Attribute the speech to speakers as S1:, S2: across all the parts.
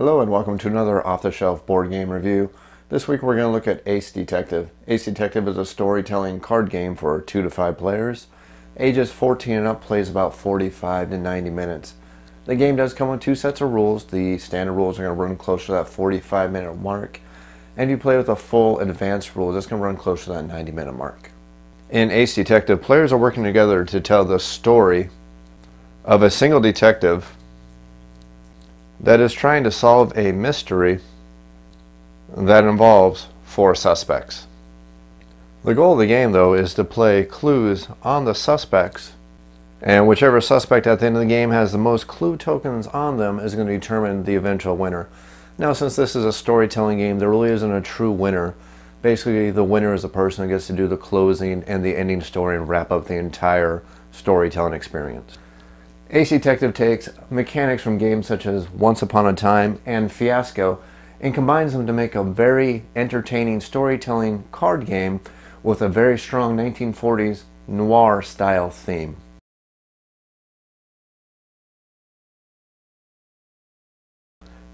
S1: Hello and welcome to another off-the-shelf board game review. This week we're going to look at Ace Detective. Ace Detective is a storytelling card game for 2 to 5 players. Ages 14 and up plays about 45 to 90 minutes. The game does come with 2 sets of rules. The standard rules are going to run close to that 45-minute mark. And if you play with a full advanced rules, it's going to run close to that 90-minute mark. In Ace Detective, players are working together to tell the story of a single detective that is trying to solve a mystery that involves 4 suspects. The goal of the game, though, is to play clues on the suspects, and whichever suspect at the end of the game has the most clue tokens on them is going to determine the eventual winner. Now, since this is a storytelling game, there really isn't a true winner. Basically, the winner is the person who gets to do the closing and the ending story and wrap up the entire storytelling experience. Ace Detective takes mechanics from games such as Once Upon a Time and Fiasco and combines them to make a very entertaining storytelling card game with a very strong 1940s noir style theme.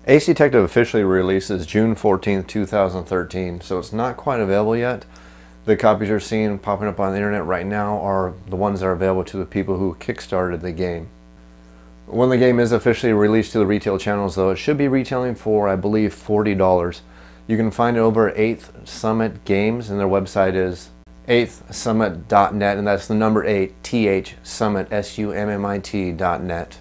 S1: Ace Detective officially releases June 14th, 2013, so it's not quite available yet. The copies you're seeing popping up on the internet right now are the ones that are available to the people who kickstarted the game. When the game is officially released to the retail channels, though, it should be retailing for, I believe, $40. You can find it over at 8th Summit Games, and their website is 8thsummit.net, and that's the number 8, TH Summit, SUMMIT.net.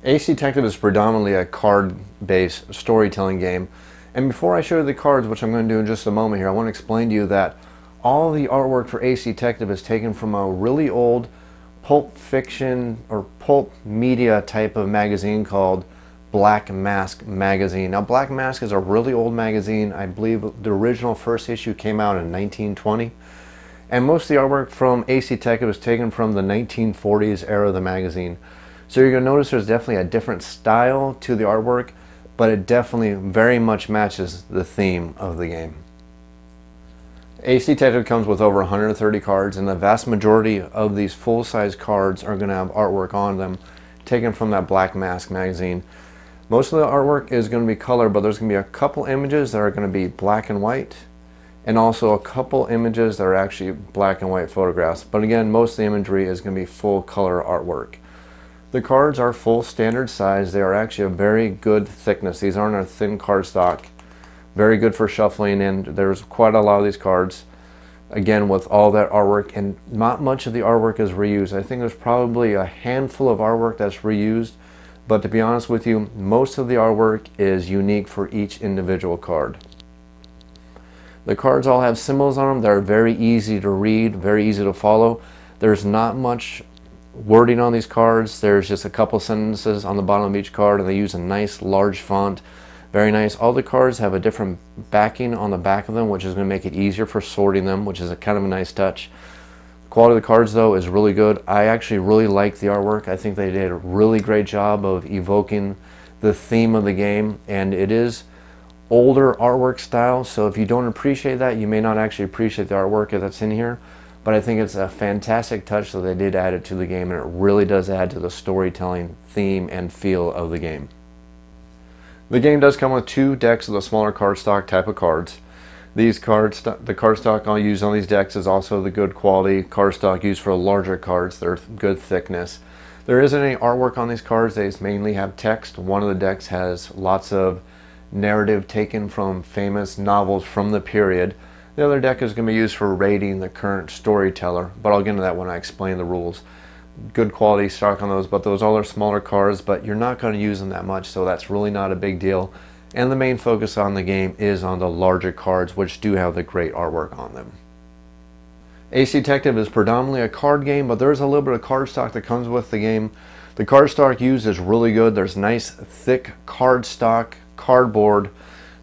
S1: Ace Detective is predominantly a card-based storytelling game, and before I show you the cards, which I'm going to do in just a moment here, I want to explain to you that all the artwork for Ace Detective is taken from a really old pulp fiction or pulp media type of magazine called Black Mask magazine. Now, Black Mask is a really old magazine. I believe the original first issue came out in 1920, and most of the artwork from Ace Detective is taken from the 1940s era of the magazine. So you're going to notice there's definitely a different style to the artwork, but it definitely very much matches the theme of the game. Ace Detective comes with over 130 cards, and the vast majority of these full-size cards are going to have artwork on them taken from that Black Mask magazine. Most of the artwork is going to be color, but there's going to be a couple images that are going to be black and white, and also a couple images that are actually black and white photographs. But again, most of the imagery is going to be full color artwork. The cards are full standard size. They are actually a very good thickness. These aren't a thin cardstock. Very good for shuffling, and there's quite a lot of these cards, again, with all that artwork, and not much of the artwork is reused. I think there's probably a handful of artwork that's reused, but to be honest with you, most of the artwork is unique for each individual card. The cards all have symbols on them that are very easy to read, very easy to follow. There's not much wording on these cards. There's just a couple sentences on the bottom of each card, and they use a nice large font. Very nice. All the cards have a different backing on the back of them, which is going to make it easier for sorting them, which is a kind of a nice touch. The quality of the cards, though, is really good. I actually really like the artwork. I think they did a really great job of evoking the theme of the game, and it is older artwork style, so if you don't appreciate that, you may not actually appreciate the artwork that's in here, but I think it's a fantastic touch that they did add it to the game, and it really does add to the storytelling theme and feel of the game. The game does come with 2 decks of the smaller cardstock type of cards. These cards, the cardstock I'll use on these decks is also the good quality cardstock used for larger cards. They're good thickness. There isn't any artwork on these cards. They mainly have text. One of the decks has lots of narrative taken from famous novels from the period. The other deck is going to be used for rating the current storyteller, but I'll get into that when I explain the rules. Good quality stock on those, but those all are smaller cards, but you're not going to use them that much, so that's really not a big deal. And the main focus on the game is on the larger cards, which do have the great artwork on them. Ace Detective is predominantly a card game, but there's a little bit of cardstock that comes with the game. The cardstock used is really good. There's nice thick cardstock cardboard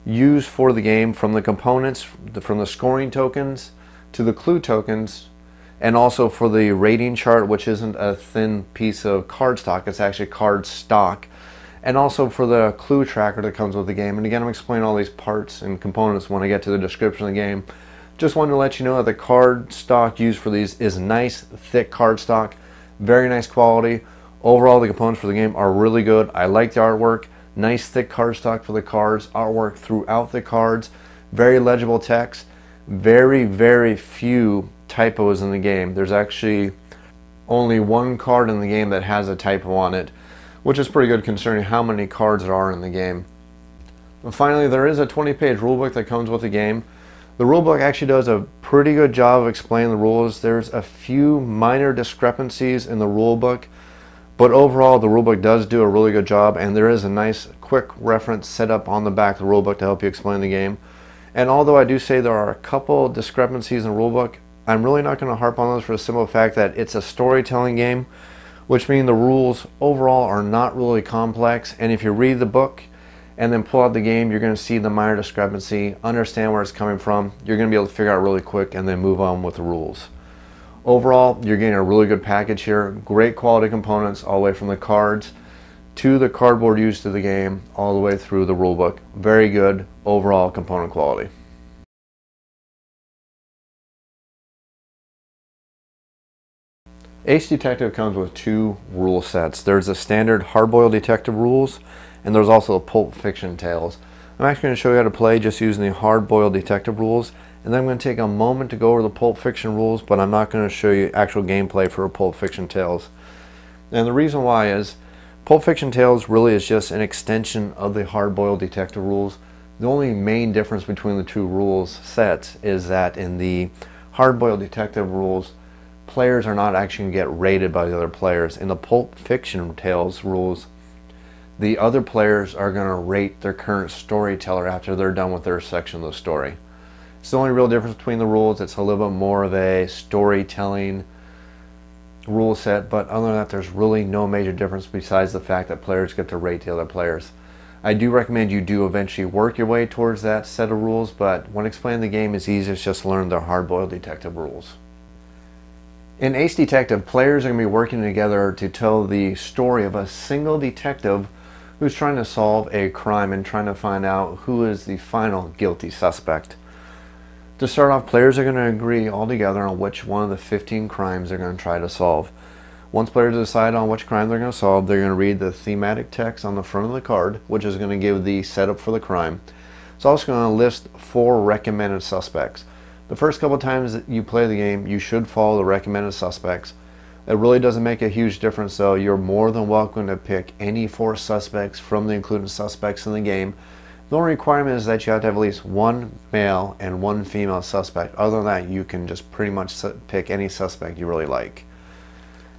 S1: used for the game, from the components, from the scoring tokens to the clue tokens, and also for the rating chart, which isn't a thin piece of cardstock, it's actually cardstock, and also for the clue tracker that comes with the game. And again, I'm explaining all these parts and components when I get to the description of the game. Just wanted to let you know that the cardstock used for these is nice, thick cardstock, very nice quality. Overall, the components for the game are really good. I like the artwork. Nice thick cardstock for the cards, artwork throughout the cards, very legible text, very few typos in the game. There's actually only one card in the game that has a typo on it, which is pretty good considering how many cards there are in the game. And finally, there is a 20-page rulebook that comes with the game. The rulebook actually does a pretty good job of explaining the rules. There's a few minor discrepancies in the rulebook, but overall the rulebook does do a really good job, and there is a nice quick reference set up on the back of the rulebook to help you explain the game. And although I do say there are a couple discrepancies in the rulebook, I'm really not going to harp on those for the simple fact that it's a storytelling game, which means the rules overall are not really complex, and if you read the book and then pull out the game, you're going to see the minor discrepancy, understand where it's coming from, you're going to be able to figure out really quick and then move on with the rules. Overall, you're getting a really good package here, great quality components all the way from the cards to the cardboard used to the game, all the way through the rulebook. Very good overall component quality. Ace Detective comes with two rule sets. There's the standard hard-boiled detective rules, and there's also the Pulp Fiction tales. I'm actually going to show you how to play just using the hard-boiled detective rules, and then I'm going to take a moment to go over the Pulp Fiction rules, but I'm not going to show you actual gameplay for Pulp Fiction tales. And the reason why is Pulp Fiction tales really is just an extension of the hard-boiled detective rules. The only main difference between the two rules sets is that in the hard-boiled detective rules, players are not actually going to get rated by the other players. In the Pulp Fiction tales rules, the other players are going to rate their current storyteller after they're done with their section of the story. It's the only real difference between the rules. It's a little bit more of a storytelling rule set, but other than that, there's really no major difference besides the fact that players get to rate the other players. I do recommend you do eventually work your way towards that set of rules, but when explaining the game, it's easiest just to learn the hard-boiled detective rules. In Ace Detective, players are going to be working together to tell the story of a single detective who's trying to solve a crime and trying to find out who is the final guilty suspect. To start off, players are going to agree all together on which one of the 15 crimes they're going to try to solve. Once players decide on which crime they're going to solve, they're going to read the thematic text on the front of the card, which is going to give the setup for the crime. It's also going to list 4 recommended suspects. The first couple times that you play the game, you should follow the recommended suspects. It really doesn't make a huge difference though. You're more than welcome to pick any 4 suspects from the included suspects in the game. The only requirement is that you have to have at least 1 male and 1 female suspect. Other than that, you can just pretty much pick any suspect you really like.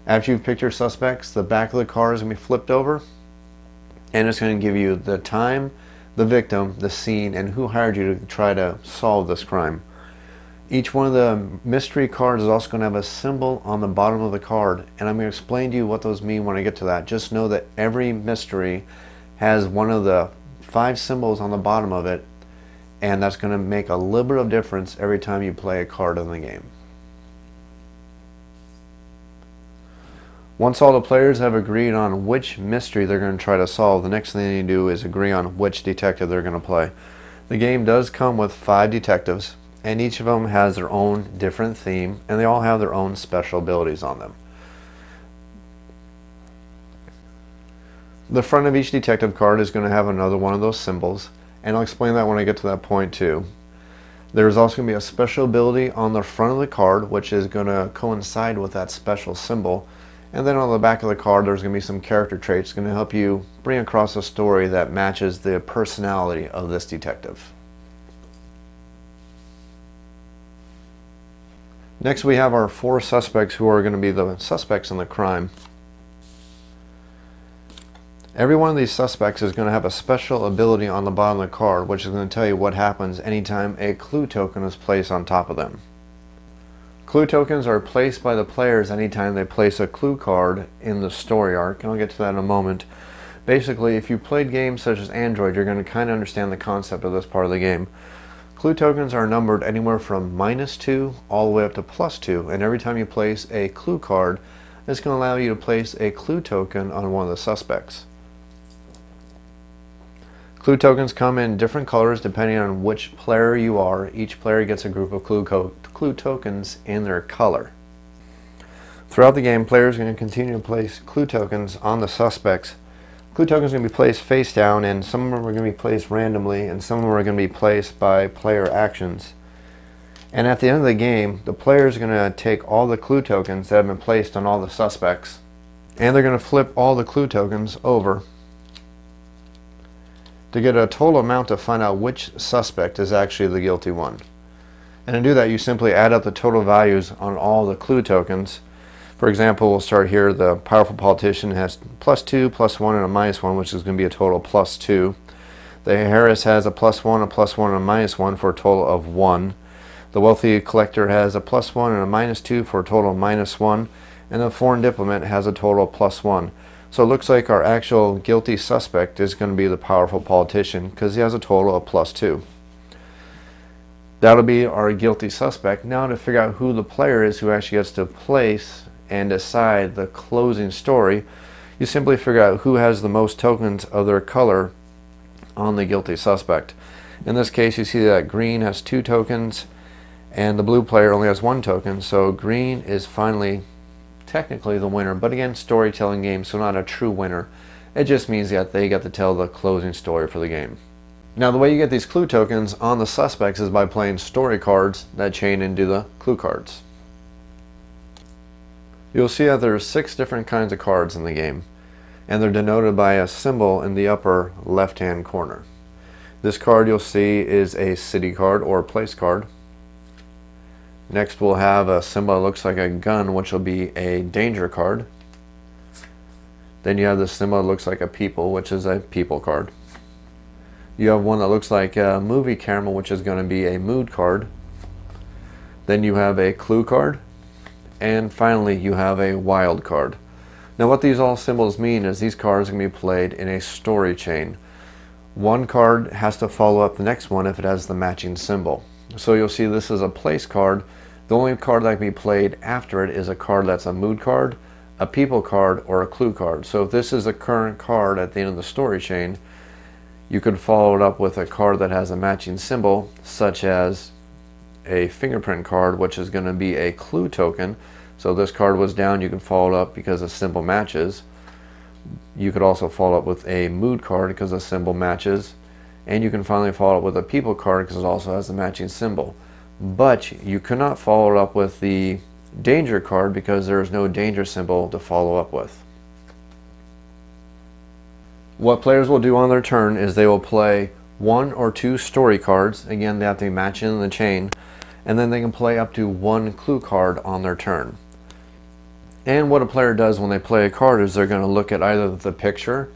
S1: After you've picked your suspects, the back of the card is going to be flipped over, and it's going to give you the time, the victim, the scene, and who hired you to try to solve this crime. Each one of the mystery cards is also going to have a symbol on the bottom of the card, and I'm going to explain to you what those mean when I get to that. Just know that every mystery has one of the 5 symbols on the bottom of it, and that's going to make a little bit of difference every time you play a card in the game. Once all the players have agreed on which mystery they're going to try to solve, the next thing they need to do is agree on which detective they're going to play. The game does come with 5 detectives, and each of them has their own different theme, and they all have their own special abilities on them. The front of each detective card is going to have another one of those symbols, and I'll explain that when I get to that point too. There's also going to be a special ability on the front of the card, which is going to coincide with that special symbol. And then on the back of the card, there's going to be some character traits going to help you bring across a story that matches the personality of this detective. Next, we have our 4 suspects who are going to be the suspects in the crime. Every one of these suspects is going to have a special ability on the bottom of the card, which is going to tell you what happens anytime a clue token is placed on top of them. Clue tokens are placed by the players anytime they place a clue card in the story arc, and I'll get to that in a moment. Basically, if you played games such as Android, you're going to kind of understand the concept of this part of the game. Clue tokens are numbered anywhere from -2 all the way up to +2, and every time you place a clue card, it's going to allow you to place a clue token on one of the suspects. Clue tokens come in different colors depending on which player you are. Each player gets a group of clue tokens in their color. Throughout the game, players are going to continue to place clue tokens on the suspects Clue tokens are going to be placed face down, and some of them are going to be placed randomly, and some of them are going to be placed by player actions. And at the end of the game, the player is going to take all the clue tokens that have been placed on all the suspects, and they're going to flip all the clue tokens over to get a total amount to find out which suspect is actually the guilty one. And to do that, you simply add up the total values on all the clue tokens. For example, we'll start here. The powerful politician has +2, +1, and a -1, which is going to be a total of +2. The heiress has a +1, a +1, and a -1 for a total of 1. The wealthy collector has a +1 and a -2 for a total of -1, and the foreign diplomat has a total of +1. So it looks like our actual guilty suspect is going to be the powerful politician because he has a total of +2. That'll be our guilty suspect. Now to figure out who the player is who actually gets to place and decide the closing story, you simply figure out who has the most tokens of their color on the guilty suspect. In this case, you see that green has 2 tokens, and the blue player only has 1 token, so green is finally technically the winner. But again, storytelling game, so not a true winner. It just means that they get to tell the closing story for the game. Now the way you get these clue tokens on the suspects is by playing story cards that chain into the clue cards. You'll see that there are 6 different kinds of cards in the game, and they're denoted by a symbol in the upper left hand corner. This card you'll see is a city card or place card. Next we'll have a symbol that looks like a gun, which will be a danger card. Then you have the symbol that looks like a people, which is a people card. You have one that looks like a movie camera, which is going to be a mood card. Then you have a clue card. And finally you have a wild card. Now what these all symbols mean is these cards are going to be played in a story chain. One card has to follow up the next one if it has the matching symbol. So you'll see this is a place card. The only card that can be played after it is a card that's a mood card, a people card, or a clue card. So if this is a current card at the end of the story chain, you could follow it up with a card that has a matching symbol, such as a fingerprint card, which is going to be a clue token. So this card was down, you can follow it up because the symbol matches. You could also follow up with a mood card because the symbol matches. And you can finally follow up with a people card because it also has a matching symbol. But you cannot follow it up with the danger card because there is no danger symbol to follow up with. What players will do on their turn is they will play 1 or 2 story cards. Again, they have to be matching in the chain. And then they can play up to 1 clue card on their turn. And what a player does when they play a card is they're going to look at either the picture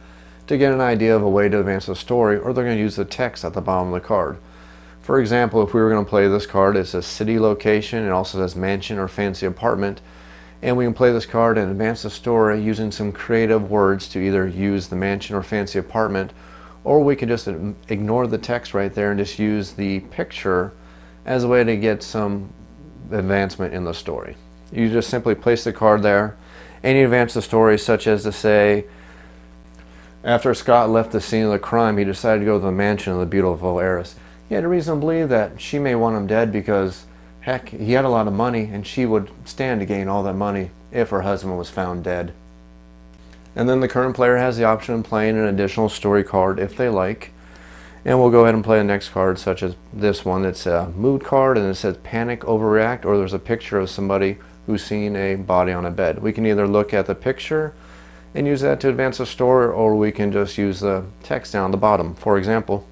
S1: to get an idea of a way to advance the story, or they're going to use the text at the bottom of the card. For example, if we were going to play this card, it's a city location, it also says mansion or fancy apartment, and we can play this card and advance the story using some creative words to either use the mansion or fancy apartment, or we could just ignore the text right there and just use the picture as a way to get some advancement in the story. You just simply place the card there and you advance the story, such as to say, after Scott left the scene of the crime, he decided to go to the mansion of the beautiful heiress. He had a reason to believe that she may want him dead because, heck, he had a lot of money and she would stand to gain all that money if her husband was found dead. And then the current player has the option of playing an additional story card if they like. And we'll go ahead and play the next card, such as this one. It's a mood card and it says panic, overreact, or there's a picture of somebody who's seen a body on a bed. We can either look at the picture and use that to advance the story, or we can just use the text down the bottom. For example,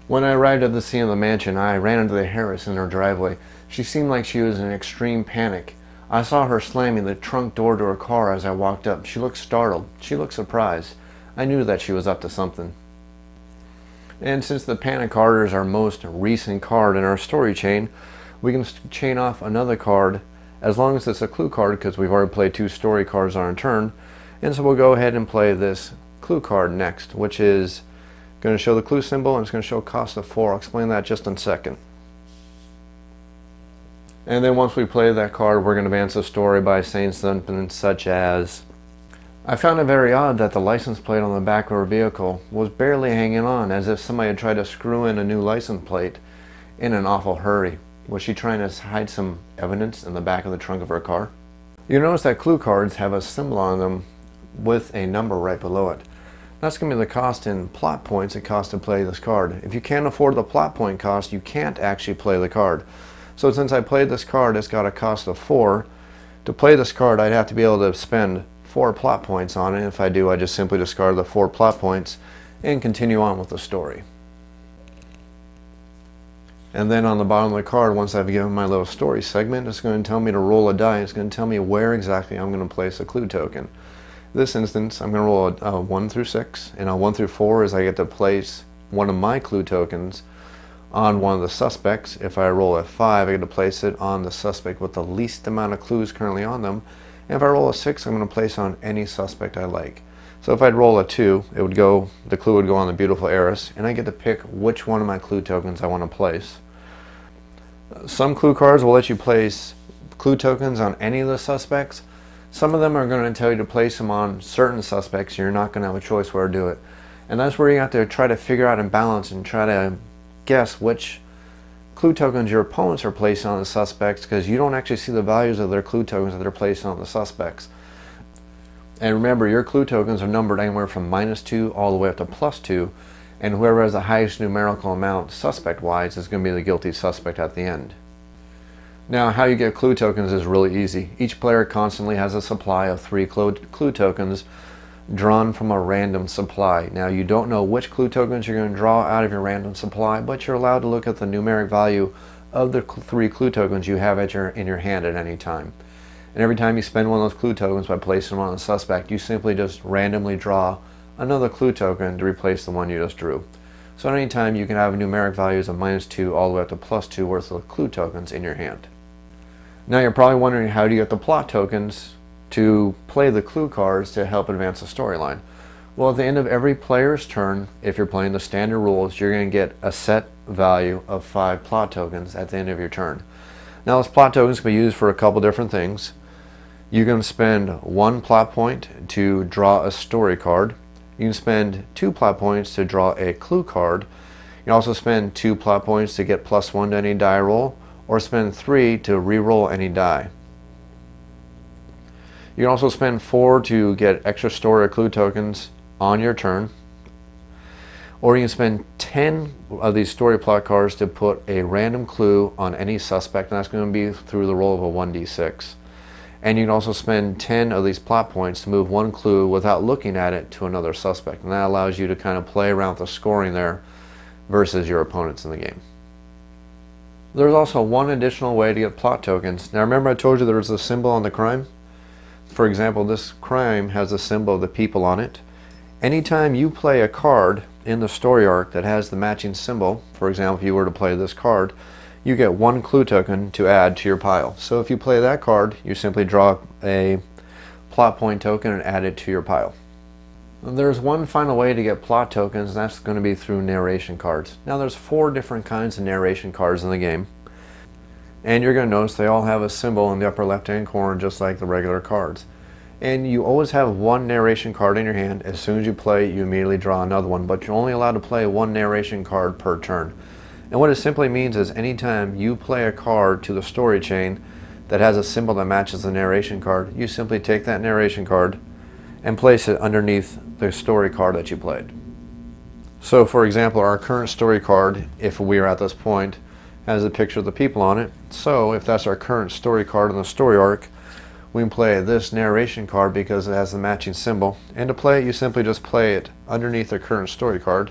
S1: when I arrived at the scene of the mansion, I ran into the heiress in her driveway. She seemed like she was in extreme panic. I saw her slamming the trunk door to her car as I walked up. She looked startled. She looked surprised. I knew that she was up to something. And since the panic card is our most recent card in our story chain, we can chain off another card as long as it's a clue card, because we've already played 2 story cards on our turn. And so we'll go ahead and play this clue card next, which is going to show the clue symbol and it's going to show cost of 4. I'll explain that just in a second. And then once we play that card, we're going to advance the story by saying something such as, I found it very odd that the license plate on the back of her vehicle was barely hanging on, as if somebody had tried to screw in a new license plate in an awful hurry. Was she trying to hide some evidence in the back of the trunk of her car? You notice that clue cards have a symbol on them with a number right below it. That's going to be the cost in plot points it costs to play this card. If you can't afford the plot point cost, you can't actually play the card. So since I played this card, it's got a cost of 4. To play this card, I'd have to be able to spend 4 plot points on it. If I do, I just simply discard the 4 plot points and continue on with the story. And then on the bottom of the card, once I've given my little story segment, it's going to tell me to roll a die. It's going to tell me where exactly I'm going to place a clue token. In this instance, I'm going to roll a 1 through 6, and on 1 through 4 is I get to place one of my clue tokens on one of the suspects. If I roll a 5, I get to place it on the suspect with the least amount of clues currently on them. And if I roll a 6, I'm going to place on any suspect I like. So if I'd roll a 2, the clue would go on the beautiful heiress, and I get to pick which one of my clue tokens I want to place. Some clue cards will let you place clue tokens on any of the suspects. Some of them are going to tell you to place them on certain suspects. You're not going to have a choice where to do it. And that's where you have to try to figure out and balance and try to guess which clue tokens your opponents are placing on the suspects, because you don't actually see the values of their clue tokens that they're placing on the suspects. And remember, your clue tokens are numbered anywhere from -2 all the way up to +2, and whoever has the highest numerical amount suspect-wise is going to be the guilty suspect at the end. Now, how you get clue tokens is really easy. Each player constantly has a supply of 3 clue tokens drawn from a random supply. Now, you don't know which clue tokens you're going to draw out of your random supply, but you're allowed to look at the numeric value of the 3 clue tokens you have in your hand at any time. And every time you spend one of those clue tokens by placing them on a suspect, you simply just randomly draw another clue token to replace the one you just drew. So at any time you can have numeric values of -2 all the way up to +2 worth of clue tokens in your hand. Now you're probably wondering, how do you get the plot tokens to play the clue cards to help advance the storyline? Well, at the end of every player's turn, if you're playing the standard rules, you're going to get a set value of 5 plot tokens at the end of your turn. Now those plot tokens can be used for a couple different things. You can spend 1 plot point to draw a story card. You can spend 2 plot points to draw a clue card. You can also spend 2 plot points to get +1 to any die roll, or spend 3 to re-roll any die. You can also spend 4 to get extra story or clue tokens on your turn. Or you can spend 10 of these story plot cards to put a random clue on any suspect, and that's going to be through the roll of a 1d6. And you can also spend 10 of these plot points to move 1 clue without looking at it to another suspect. And that allows you to kind of play around with the scoring there versus your opponents in the game. There's also one additional way to get plot tokens. Now remember I told you there was a symbol on the crime? For example, this crime has a symbol of the people on it. Anytime you play a card in the story arc that has the matching symbol, for example, if you were to play this card, you get 1 clue token to add to your pile. So if you play that card, you simply draw a plot point token and add it to your pile. There's one final way to get plot tokens, and that's going to be through narration cards. Now there's 4 different kinds of narration cards in the game, and you're going to notice they all have a symbol in the upper left hand corner just like the regular cards. And you always have 1 narration card in your hand. As soon as you play, you immediately draw another one, but you're only allowed to play 1 narration card per turn. And what it simply means is anytime you play a card to the story chain that has a symbol that matches the narration card, you simply take that narration card and place it underneath the story card that you played. So for example, our current story card, if we are at this point, has a picture of the people on it. So if that's our current story card in the story arc, we can play this narration card because it has the matching symbol. And to play it, you simply just play it underneath the current story card,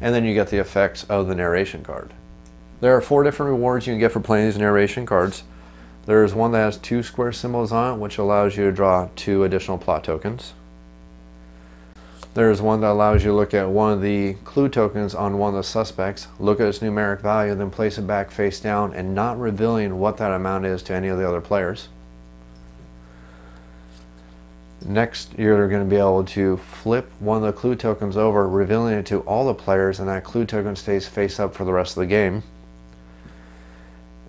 S1: and then you get the effects of the narration card. There are 4 different rewards you can get for playing these narration cards. There's one that has 2 square symbols on it, which allows you to draw 2 additional plot tokens. There's one that allows you to look at one of the clue tokens on one of the suspects, look at its numeric value, then place it back face down and not revealing what that amount is to any of the other players. Next, you're going to be able to flip one of the clue tokens over, revealing it to all the players, and that clue token stays face up for the rest of the game.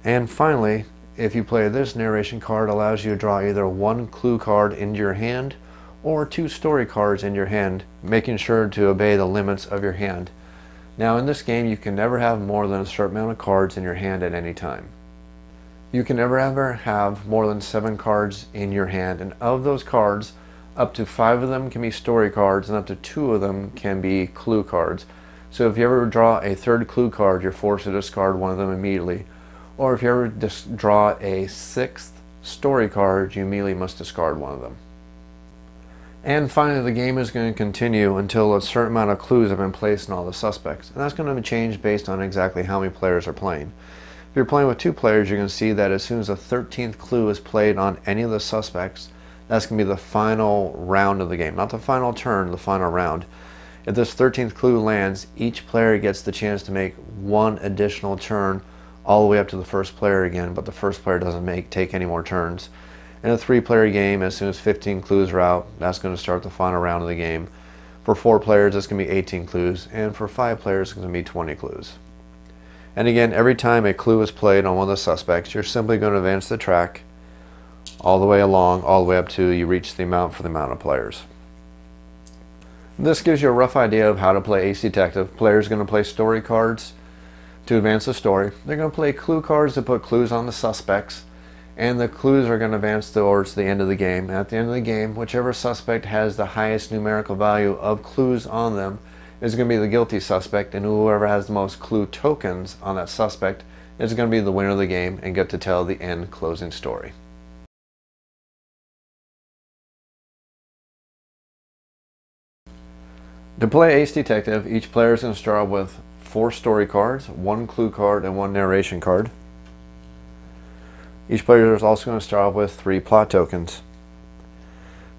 S1: And finally, if you play this narration card, it allows you to draw either 1 clue card into your hand or 2 story cards in your hand, making sure to obey the limits of your hand. Now in this game, you can never have more than a certain amount of cards in your hand at any time. You can never ever have more than 7 cards in your hand, and of those cards, Up to 5 of them can be story cards, and up to 2 of them can be clue cards. So if you ever draw a third clue card, you're forced to discard one of them immediately. Or if you ever draw a 6th story card, you immediately must discard one of them. And finally, the game is going to continue until a certain amount of clues have been placed on all the suspects. And that's going to change based on exactly how many players are playing. If you're playing with 2 players, you're going to see that as soon as the 13th clue is played on any of the suspects, that's going to be the final round of the game. Not the final turn, the final round. If this 13th clue lands, each player gets the chance to make 1 additional turn all the way up to the first player again, but the first player doesn't take any more turns. In a 3-player game, as soon as 15 clues are out, that's going to start the final round of the game. For 4 players, it's going to be 18 clues, and for 5 players, it's going to be 20 clues. And again, every time a clue is played on one of the suspects, you're simply going to advance the track all the way along, all the way up to you reach the amount for the amount of players. This gives you a rough idea of how to play Ace Detective. Players are going to play story cards to advance the story. They're going to play clue cards to put clues on the suspects. And the clues are going to advance towards the end of the game. And at the end of the game, whichever suspect has the highest numerical value of clues on them is going to be the guilty suspect, and whoever has the most clue tokens on that suspect is going to be the winner of the game and get to tell the end closing story. To play Ace Detective, each player is going to start with 4 story cards, 1 clue card, and 1 narration card. Each player is also going to start off with 3 plot tokens.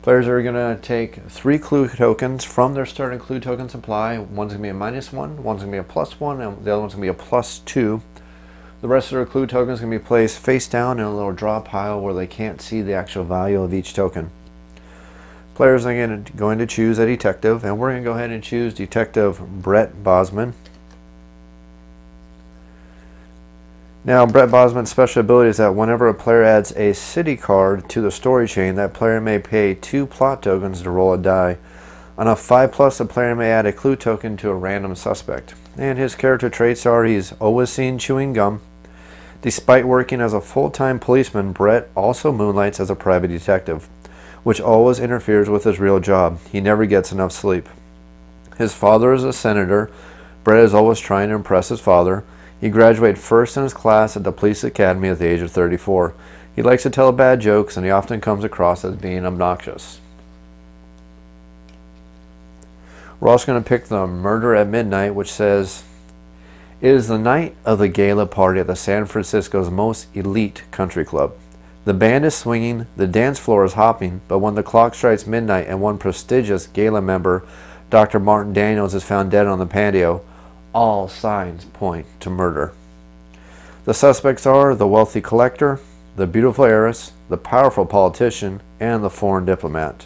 S1: Players are going to take 3 clue tokens from their starting clue token supply. One's going to be a -1, one's going to be a +1, and the other one's going to be a +2. The rest of their clue tokens are going to be placed face down in a little draw pile where they can't see the actual value of each token. Players are going to choose a detective, and we're going to go ahead and choose Detective Brett Bosman. Now, Brett Bosman's special ability is that whenever a player adds a city card to the story chain, that player may pay 2 plot tokens to roll a die. On a 5+, the player may add a clue token to a random suspect. And his character traits are he's always seen chewing gum. Despite working as a full-time policeman, Brett also moonlights as a private detective, which always interferes with his real job. He never gets enough sleep. His father is a senator. Brett is always trying to impress his father. He graduated first in his class at the police academy at the age of 34. He likes to tell bad jokes, and he often comes across as being obnoxious. We're also going to pick the Murder at Midnight, which says, "It is the night of the gala party at the San Francisco's most elite country club. The band is swinging, the dance floor is hopping, but when the clock strikes midnight and one prestigious gala member, Dr. Martin Daniels, is found dead on the patio, all signs point to murder. The suspects are the wealthy collector, the beautiful heiress, the powerful politician, and the foreign diplomat.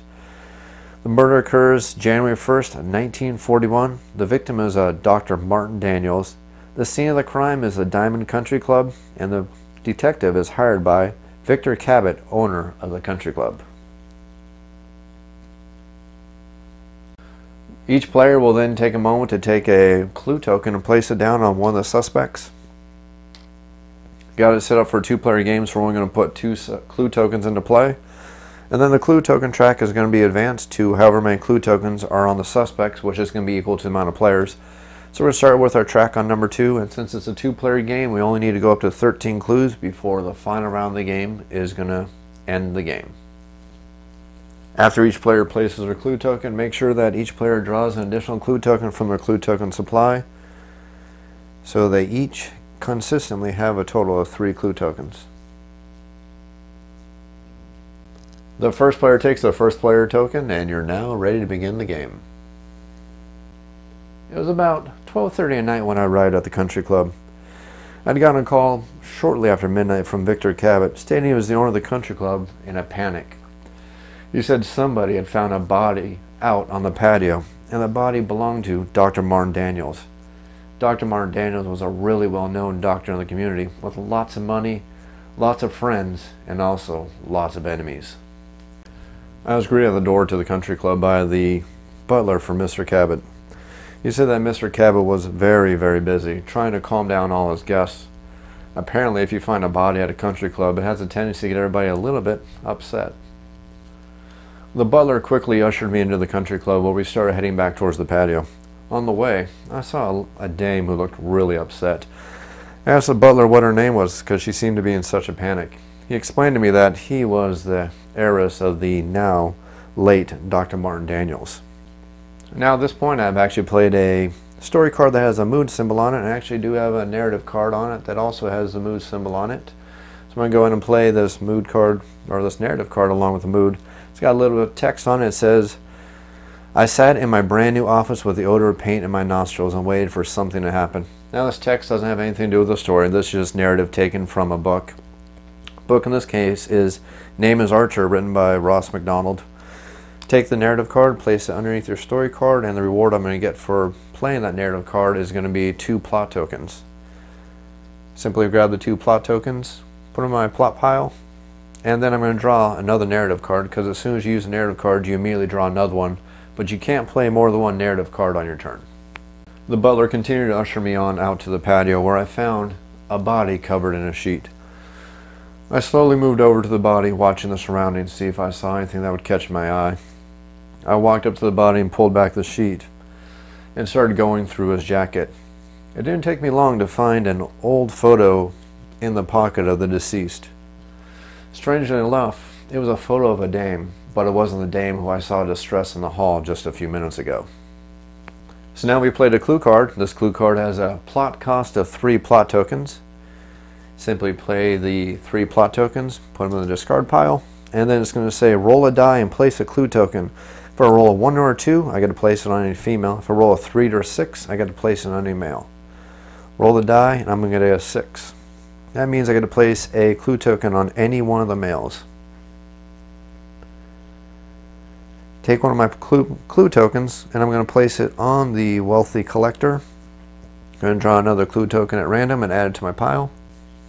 S1: The murder occurs January 1st, 1941. The victim is Dr. Martin Daniels. The scene of the crime is the Diamond Country Club, and the detective is hired by Victor Cabot, owner of the country club." Each player will then take a moment to take a clue token and place it down on one of the suspects. Got it set up for 2-player games, so we're only going to put 2 clue tokens into play. And then the clue token track is going to be advanced to however many clue tokens are on the suspects, which is going to be equal to the amount of players. So we're going to start with our track on number 2, and since it's a 2-player game, we only need to go up to 13 clues before the final round of the game is going to end the game. After each player places their clue token, make sure that each player draws an additional clue token from their clue token supply, so they each consistently have a total of 3 clue tokens. The first player takes the first player token, and you're now ready to begin the game. It was about 12:30 at night when I arrived at the country club. I'd gotten a call shortly after midnight from Victor Cabot stating he was the owner of the country club in a panic. He said somebody had found a body out on the patio, and the body belonged to Dr. Martin Daniels. Dr. Martin Daniels was a really well-known doctor in the community with lots of money, lots of friends, and also lots of enemies. I was greeted at the door to the country club by the butler for Mr. Cabot. He said that Mr. Cabot was very, very busy trying to calm down all his guests. Apparently, if you find a body at a country club, it has a tendency to get everybody a little bit upset. The butler quickly ushered me into the country club where we started heading back towards the patio. On the way, I saw a dame who looked really upset. I asked the butler what her name was because she seemed to be in such a panic. He explained to me that he was the heiress of the now late Dr. Martin Daniels. Now at this point I've actually played a story card that has a mood symbol on it, and I actually do have a narrative card on it that also has the mood symbol on it. So I'm going to go ahead and play this mood card, or this narrative card, along with the mood. It's got a little bit of text on it. It says, I sat in my brand new office with the odor of paint in my nostrils and waited for something to happen. Now this text doesn't have anything to do with the story. This is just narrative taken from a book. Book in this case is Name is Archer, written by Ross McDonald. Take the narrative card, place it underneath your story card, and the reward I'm going to get for playing that narrative card is going to be 2 plot tokens. Simply grab the 2 plot tokens, put them in my plot pile, and then I'm going to draw another narrative card, because as soon as you use a narrative card you immediately draw another one, but you can't play more than one narrative card on your turn. The butler continued to usher me on out to the patio where I found a body covered in a sheet. I slowly moved over to the body, watching the surroundings to see if I saw anything that would catch my eye. I walked up to the body and pulled back the sheet and started going through his jacket. It didn't take me long to find an old photo in the pocket of the deceased. Strangely enough, it was a photo of a dame, but it wasn't the dame who I saw distressed in the hall just a few minutes ago. So now we played a clue card. This clue card has a plot cost of 3 plot tokens. Simply play the 3 plot tokens, put them in the discard pile, and then it's going to say roll a die and place a clue token. If I roll a 1 or a 2, I get to place it on any female. If I roll a 3 or a 6, I get to place it on any male. Roll the die, and I'm going to get a 6. That means I get to place a clue token on any one of the males. Take one of my clue tokens, and I'm going to place it on the wealthy collector. I'm going to draw another clue token at random and add it to my pile.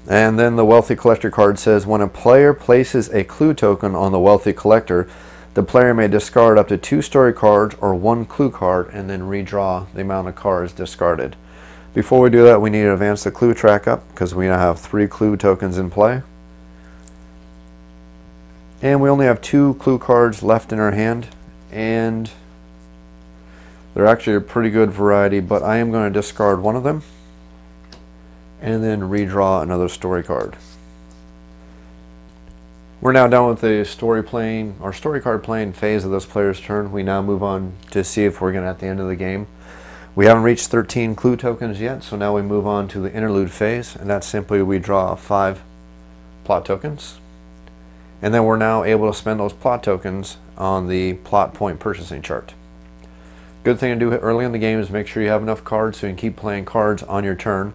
S1: And then the wealthy collector card says, when a player places a clue token on the wealthy collector, the player may discard up to 2 story cards or 1 clue card and then redraw the amount of cards discarded. Before we do that, we need to advance the clue track up because we now have 3 clue tokens in play. And we only have 2 clue cards left in our hand, and they're actually a pretty good variety, but I am going to discard one of them and then redraw another story card. We're now done with the story card playing phase of this player's turn. We now move on to see if we're going to at the end of the game. We haven't reached 13 clue tokens yet, so now we move on to the interlude phase, and that's simply we draw 5 plot tokens, and then we're now able to spend those plot tokens on the plot point purchasing chart. Good thing to do early in the game is make sure you have enough cards so you can keep playing cards on your turn.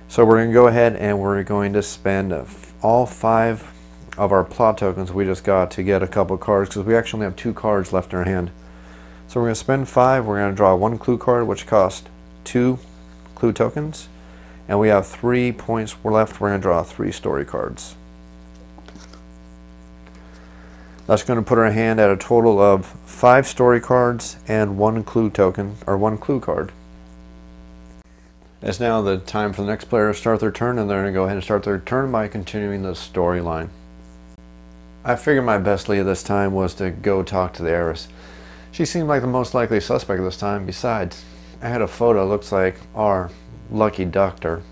S1: So we're going to go ahead and we're going to spend all 5 of our plot tokens we just got to get a couple of cards, because we actually only have 2 cards left in our hand. So we're going to spend 5, we're going to draw 1 clue card which costs 2 clue tokens, and we have 3 points left. We're going to draw 3 story cards. That's going to put our hand at a total of 5 story cards and 1 clue token, or 1 clue card. It's now the time for the next player to start their turn, and they're going to go ahead and start their turn by continuing the storyline. I figured my best lead this time was to go talk to the heiress. She seemed like the most likely suspect this time. Besides, I had a photo that looks like our lucky doctor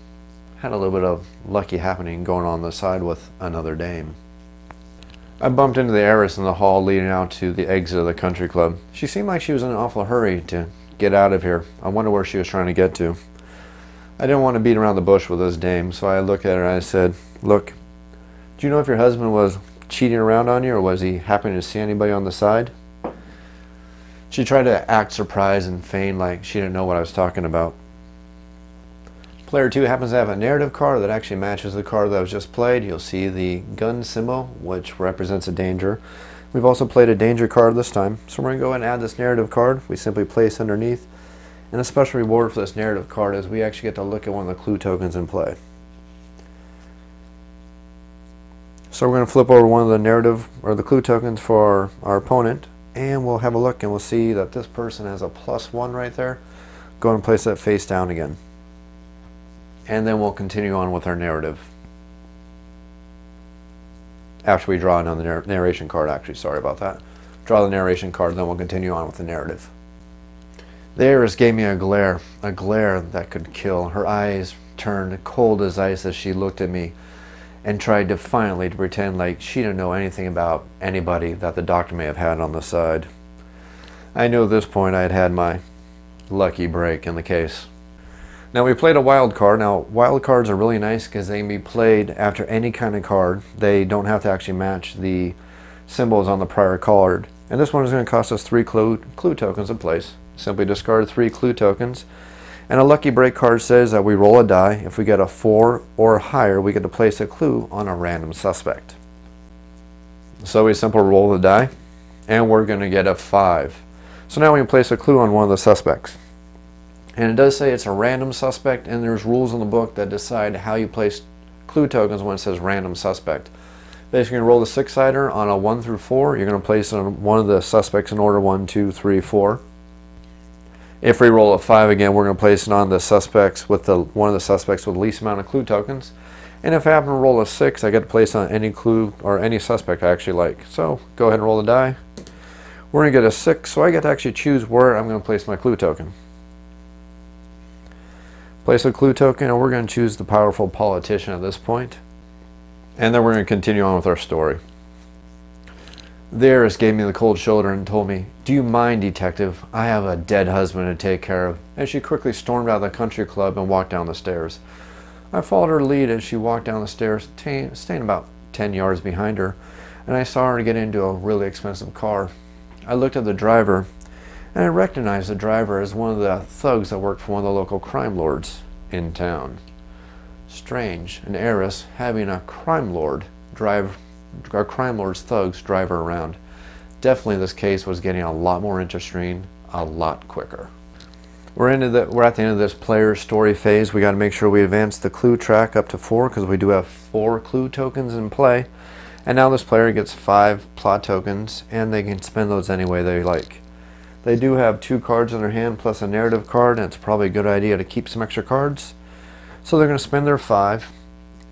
S1: had a little bit of lucky happening going on the side with another dame. I bumped into the heiress in the hall leading out to the exit of the country club. She seemed like she was in an awful hurry to get out of here. I wonder where she was trying to get to. I didn't want to beat around the bush with this dame, so I looked at her and I said, "Look, do you know if your husband was cheating around on you, or was he happening to see anybody on the side?" She tried to act surprised and feign like she didn't know what I was talking about. Player 2 happens to have a narrative card that actually matches the card that was just played. You'll see the gun symbol, which represents a danger. We've also played a danger card this time, so we're going to go ahead and add this narrative card. We simply place underneath. And a special reward for this narrative card is we actually get to look at one of the clue tokens in play. So we're going to flip over one of the narrative or the clue tokens for our opponent, and we'll have a look and we'll see that this person has a +1 right there. Go ahead and place that face down again. And then we'll continue on with our narrative. After we draw another narration card, actually, sorry about that. draw the narration card, then we'll continue on with the narrative. The heiress gave me a glare that could kill. Her eyes turned cold as ice as she looked at me and tried defiantly to pretend like she didn't know anything about anybody that the doctor may have had on the side. I knew at this point I had had my lucky break in the case. Now we played a wild card. Now wild cards are really nice because they can be played after any kind of card. They don't have to actually match the symbols on the prior card. And this one is going to cost us 3 clue tokens to place. Simply discard 3 clue tokens. And a lucky break card says that we roll a die. If we get a 4 or higher, we get to place a clue on a random suspect. So we simply roll the die, and we're going to get a 5. So now we can place a clue on one of the suspects. And it does say it's a random suspect, and there's rules in the book that decide how you place clue tokens when it says random suspect. Basically, you're going to roll the 6-sider on a 1 through 4. You're going to place on one of the suspects in order 1, 2, 3, 4. If we roll a 5 again, we're going to place it on the suspects with one of the suspects with the least amount of clue tokens. And if I happen to roll a 6, I get to place on any clue or any suspect I actually like. So go ahead and roll the die. We're going to get a 6, so I get to actually choose where I'm going to place my clue token. Place a clue token, and we're going to choose the powerful politician at this point. And then we're going to continue on with our story. The heiress gave me the cold shoulder and told me, "Do you mind, detective? I have a dead husband to take care of." And she quickly stormed out of the country club and walked down the stairs. I followed her lead as she walked down the stairs, staying about 10 yards behind her, and I saw her get into a really expensive car. I looked at the driver, and I recognized the driver as one of the thugs that worked for one of the local crime lords in town. Strange, an heiress having a crime lord's thugs drive her around. Definitely this case was getting a lot more interesting, a lot quicker. We're at the end of this player's story phase. We got to make sure we advance the clue track up to 4 because we do have 4 clue tokens in play. And now this player gets 5 plot tokens, and they can spend those any way they like. They do have 2 cards in their hand plus a narrative card, and it's probably a good idea to keep some extra cards. So they're going to spend their 5,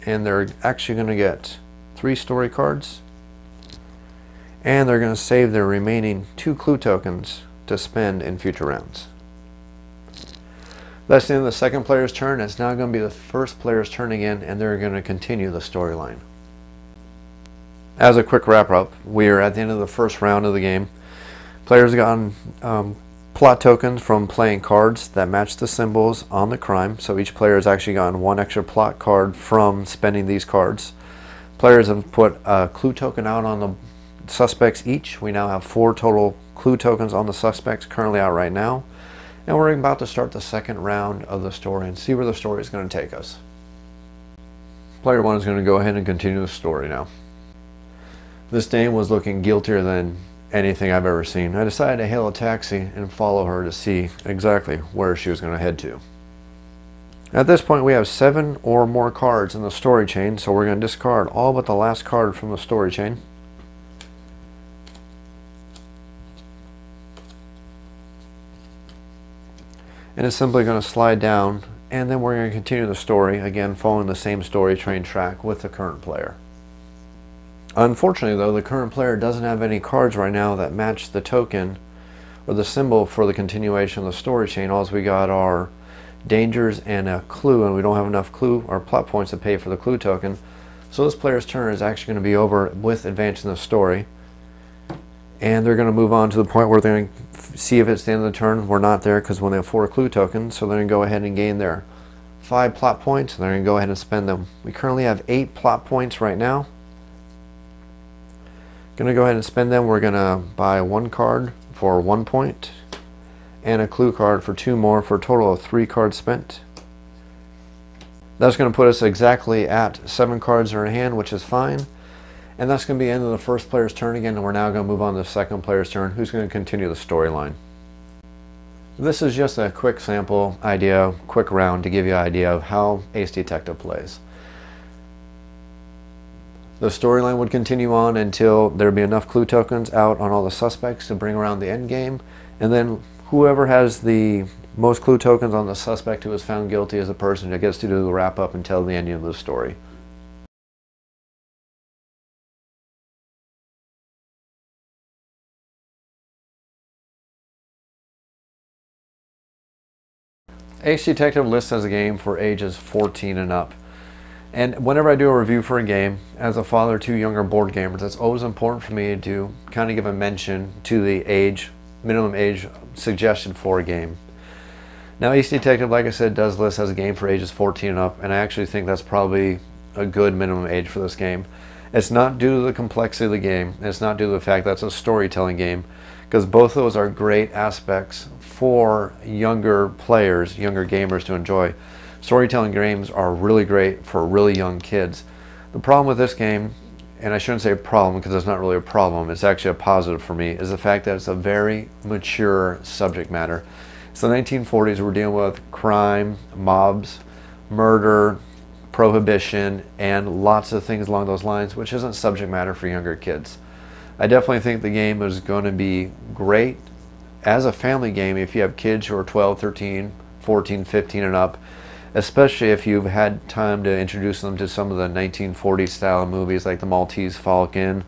S1: and they're actually going to get 3 story cards, and they're going to save their remaining 2 clue tokens to spend in future rounds. That's the end of the second player's turn. It's now going to be the first player's turn again, and they're going to continue the storyline. As a quick wrap up, we are at the end of the first round of the game. Players have gotten plot tokens from playing cards that match the symbols on the crime, so each player has actually gotten 1 extra plot card from spending these cards. Players have put a clue token out on the suspects each. We now have 4 total clue tokens on the suspects currently out right now. And we're about to start the second round of the story and see where the story is going to take us. Player 1 is going to go ahead and continue the story now. This dame was looking guiltier than anything I've ever seen. I decided to hail a taxi and follow her to see exactly where she was going to head to. At this point we have 7 or more cards in the story chain, so we're going to discard all but the last card from the story chain. And it's simply going to slide down, and then we're going to continue the story, again following the same story train track with the current player. Unfortunately though, the current player doesn't have any cards right now that match the token or the symbol for the continuation of the story chain. All we got are dangers and a clue, and we don't have enough clue or plot points to pay for the clue token. So this player's turn is actually going to be over with advancing the story, and they're going to move on to the point where they're going to see if it's the end of the turn. We're not there because when they have 4 clue tokens, so they're going to go ahead and gain their 5 plot points, and they're going to go ahead and spend them. We currently have 8 plot points right now. Going to go ahead and spend them. We're going to buy 1 card for 1 point and a clue card for 2 more for a total of 3 cards spent. That's going to put us exactly at 7 cards in our hand, which is fine. And that's going to be the end of the first player's turn again, and we're now going to move on to the second player's turn, who's going to continue the storyline. This is just a quick sample idea, quick round to give you an idea of how Ace Detective plays. The storyline would continue on until there'd be enough clue tokens out on all the suspects to bring around the end game, and then whoever has the most clue tokens on the suspect who is found guilty is the person that gets to do the wrap up until the ending of the story. Ace Detective lists as a game for ages 14 and up. And whenever I do a review for a game, as a father of 2 younger board gamers, it's always important for me to kind of give a mention to the minimum age suggested for a game. Now, Ace Detective, like I said, does list as a game for ages 14 and up, and I actually think that's probably a good minimum age for this game. It's not due to the complexity of the game, and it's not due to the fact that it's a storytelling game, because both of those are great aspects for younger players, younger gamers to enjoy. Storytelling games are really great for really young kids. The problem with this game, and I shouldn't say problem because it's not really a problem, it's actually a positive for me, is the fact that it's a very mature subject matter. It's the 1940s, we're dealing with crime, mobs, murder, prohibition, and lots of things along those lines, which isn't subject matter for younger kids. I definitely think the game is going to be great as a family game if you have kids who are 12, 13, 14, 15 and up, especially if you've had time to introduce them to some of the 1940s style movies like The Maltese Falcon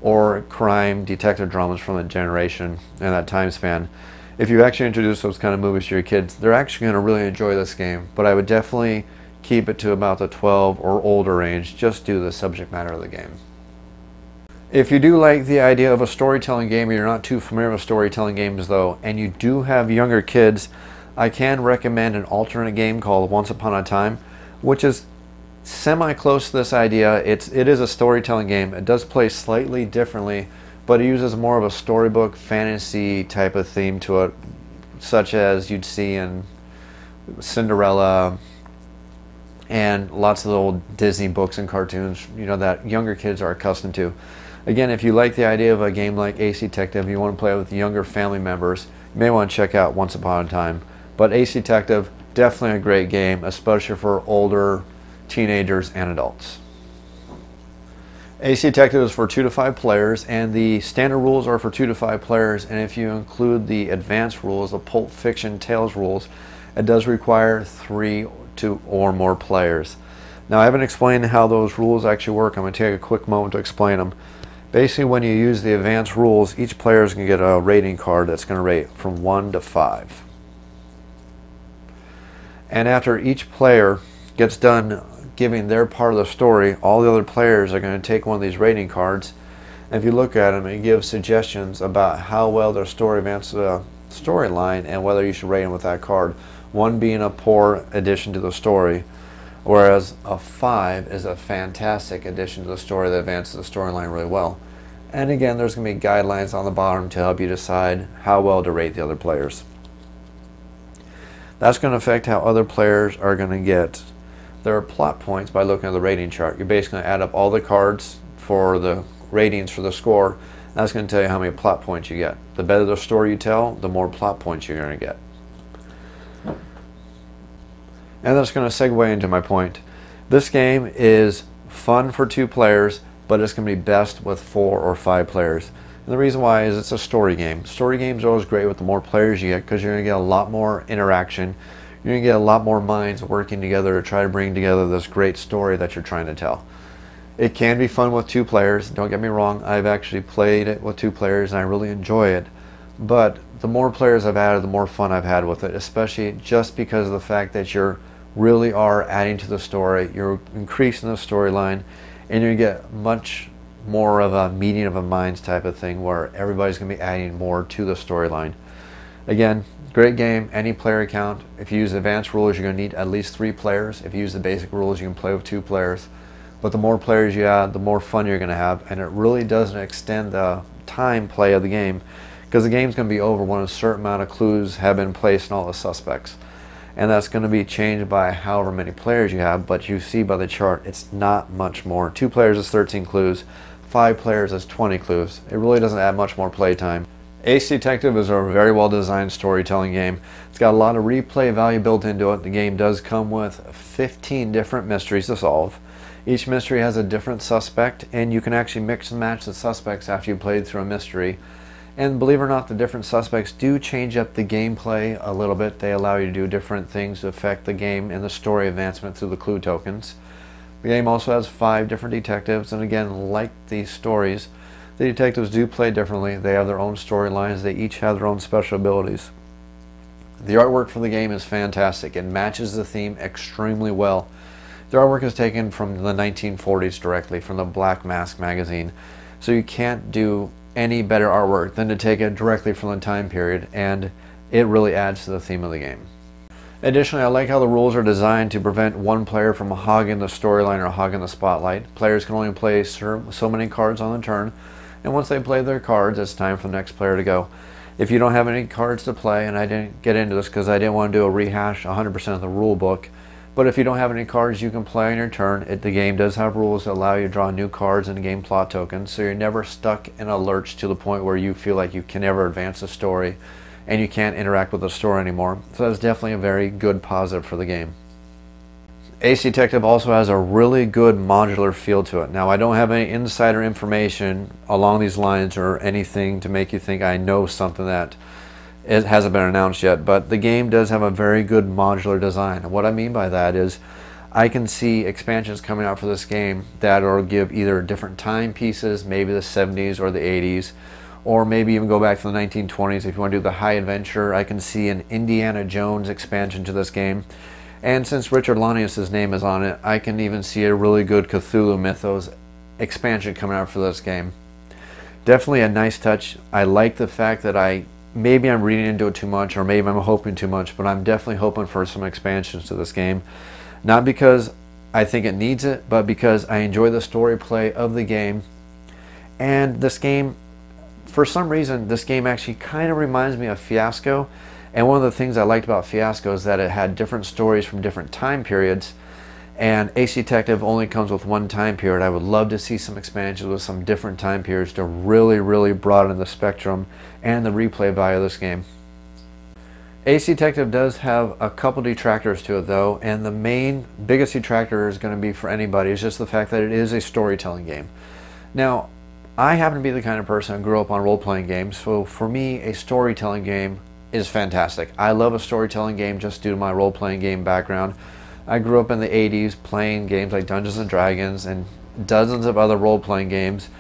S1: or crime detective dramas from the generation and that time span. If you actually introduce those kind of movies to your kids, they're actually going to really enjoy this game, but I would definitely keep it to about the 12 or older range just due to the subject matter of the game. If you do like the idea of a storytelling game and you're not too familiar with storytelling games though, and you do have younger kids, I can recommend an alternate game called Once Upon a Time, which is semi-close to this idea. It is a storytelling game. It does play slightly differently, but it uses more of a storybook fantasy type of theme to it, such as you'd see in Cinderella and lots of the old Disney books and cartoons, you know, that younger kids are accustomed to. Again, if you like the idea of a game like Ace Detective, you want to play with younger family members, you may want to check out Once Upon a Time. But Ace Detective, definitely a great game, especially for older teenagers and adults. Ace Detective is for 2 to 5 players, and the standard rules are for 2 to 5 players, and if you include the advanced rules, the Pulp Fiction Tales rules, it does require 3 to or more players. Now, I haven't explained how those rules actually work. I'm going to take a quick moment to explain them. Basically, when you use the advanced rules, each player is going to get a rating card that's going to rate from 1 to 5. And after each player gets done giving their part of the story, all the other players are going to take one of these rating cards, and if you look at them, it gives suggestions about how well their story advances the storyline and whether you should rate them with that card. 1 being a poor addition to the story, whereas a 5 is a fantastic addition to the story that advances the storyline really well. And again, there's going to be guidelines on the bottom to help you decide how well to rate the other players. That's going to affect how other players are going to get their plot points by looking at the rating chart. You're basically going to add up all the cards for the ratings for the score. That's going to tell you how many plot points you get. The better the story you tell, the more plot points you're going to get. And that's going to segue into my point. This game is fun for 2 players, but it's going to be best with 4 or 5 players. And the reason why is it's a story game. Story games are always great with the more players you get because you're going to get a lot more interaction. You're going to get a lot more minds working together to try to bring together this great story that you're trying to tell. It can be fun with 2 players. Don't get me wrong. I've actually played it with 2 players and I really enjoy it. But the more players I've added, the more fun I've had with it, especially just because of the fact that you really are adding to the story. You're increasing the storyline, and you get much more of a meeting of the minds type of thing where everybody's going to be adding more to the storyline. Again, great game, any player count. If you use advanced rules, you're going to need at least 3 players. If you use the basic rules, you can play with 2 players. But the more players you add, the more fun you're going to have, and it really doesn't extend the time play of the game because the game's going to be over when a certain amount of clues have been placed on all the suspects. And that's going to be changed by however many players you have, but you see by the chart it's not much more. 2 players is 13 clues, 5 players is 20 clues. It really doesn't add much more play time. Ace Detective is a very well designed storytelling game. It's got a lot of replay value built into it. The game does come with 15 different mysteries to solve. Each mystery has a different suspect, and you can actually mix and match the suspects after you've played through a mystery. And believe it or not, the different suspects do change up the gameplay a little bit. They allow you to do different things to affect the game and the story advancement through the clue tokens. The game also has 5 different detectives, and again, like these stories, the detectives do play differently. They have their own storylines. They each have their own special abilities. The artwork for the game is fantastic. It matches the theme extremely well. The artwork is taken from the 1940s directly from the Black Mask magazine, so you can't do any better artwork than to take it directly from the time period, and it really adds to the theme of the game. Additionally, I like how the rules are designed to prevent one player from hogging the storyline or hogging the spotlight. Players can only play so many cards on the turn, and once they play their cards, it's time for the next player to go. If you don't have any cards to play, and I didn't get into this because I didn't want to do a rehash 100% of the rule book, but if you don't have any cards you can play on your turn, the game does have rules that allow you to draw new cards and game plot tokens, so you're never stuck in a lurch to the point where you feel like you can never advance the story and you can't interact with the story anymore. So that's definitely a very good positive for the game. Ace Detective also has a really good modular feel to it. Now, I don't have any insider information along these lines or anything to make you think I know something that it hasn't been announced yet, but the game does have a very good modular design. And what I mean by that is I can see expansions coming out for this game that will give either different timepieces, maybe the 70s or the 80s, or maybe even go back to the 1920s. If you want to do the high adventure, I can see an Indiana Jones expansion to this game. And since Richard Lanius' name is on it, I can even see a really good Cthulhu Mythos expansion coming out for this game. Definitely a nice touch. I like the fact that maybe I'm reading into it too much, or maybe I'm hoping too much, but I'm definitely hoping for some expansions to this game. Not because I think it needs it, but because I enjoy the story play of the game. And this game, for some reason, this game actually kind of reminds me of Fiasco. And one of the things I liked about Fiasco is that it had different stories from different time periods. And Ace Detective only comes with one time period. I would love to see some expansions with some different time periods to really, really broaden the spectrum and the replay value of this game. Ace Detective does have a couple detractors to it though, and the biggest detractor is going to be for anybody is just the fact that it is a storytelling game. Now, I happen to be the kind of person who grew up on role-playing games, so for me, a storytelling game is fantastic. I love a storytelling game just due to my role-playing game background. I grew up in the 80s playing games like Dungeons and Dragons and dozens of other role-playing games,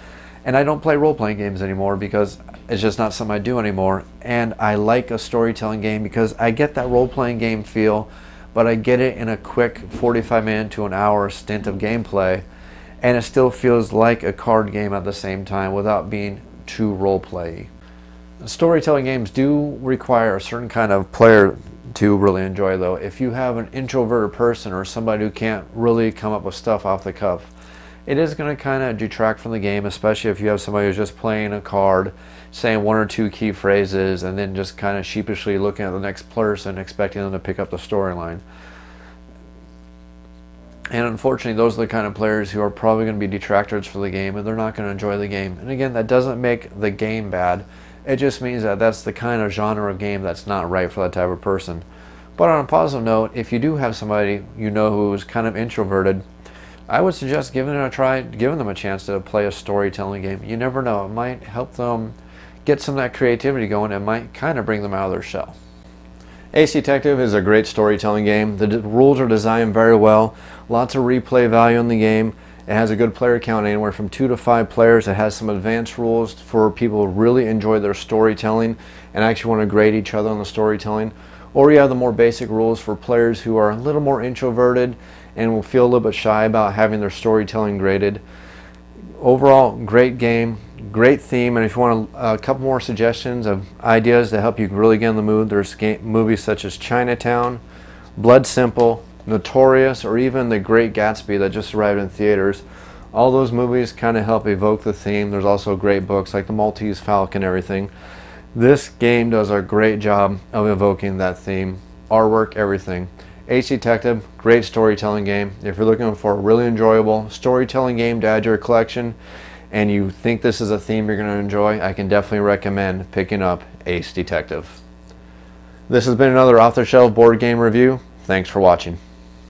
S1: and I don't play role-playing games anymore because it's just not something I do anymore. And I like a storytelling game because I get that role-playing game feel, but I get it in a quick 45-minute to an hour stint of gameplay, and it still feels like a card game at the same time without being too role-play. Storytelling games do require a certain kind of player to really enjoy though. If you have an introverted person or somebody who can't really come up with stuff off the cuff, it is going to kind of detract from the game, especially if you have somebody who's just playing a card, saying one or two key phrases, and then just kind of sheepishly looking at the next person expecting them to pick up the storyline. And unfortunately, those are the kind of players who are probably going to be detractors for the game, and they're not going to enjoy the game. And again, that doesn't make the game bad. It just means that that's the kind of genre of game that's not right for that type of person. But on a positive note, if you do have somebody you know who's kind of introverted, I would suggest giving it a try, giving them a chance to play a storytelling game. You never know, it might help them get some of that creativity going. It might kind of bring them out of their shell. Ace Detective is a great storytelling game. The rules are designed very well. Lots of replay value in the game. It has a good player count, anywhere from 2 to 5 players. It has some advanced rules for people who really enjoy their storytelling and actually want to grade each other on the storytelling. Or you have the more basic rules for players who are a little more introverted and will feel a little bit shy about having their storytelling graded. Overall, great game, great theme, and if you want a couple more suggestions of ideas to help you really get in the mood, there's movies such as Chinatown, Blood Simple, Notorious, or even The Great Gatsby that just arrived in theaters. All those movies kind of help evoke the theme. There's also great books like The Maltese Falcon and everything. This game does a great job of evoking that theme. Artwork, everything. Ace Detective, great storytelling game. If you're looking for a really enjoyable storytelling game to add to your collection and you think this is a theme you're going to enjoy, I can definitely recommend picking up Ace Detective. This has been another off-the-shelf board game review. Thanks for watching.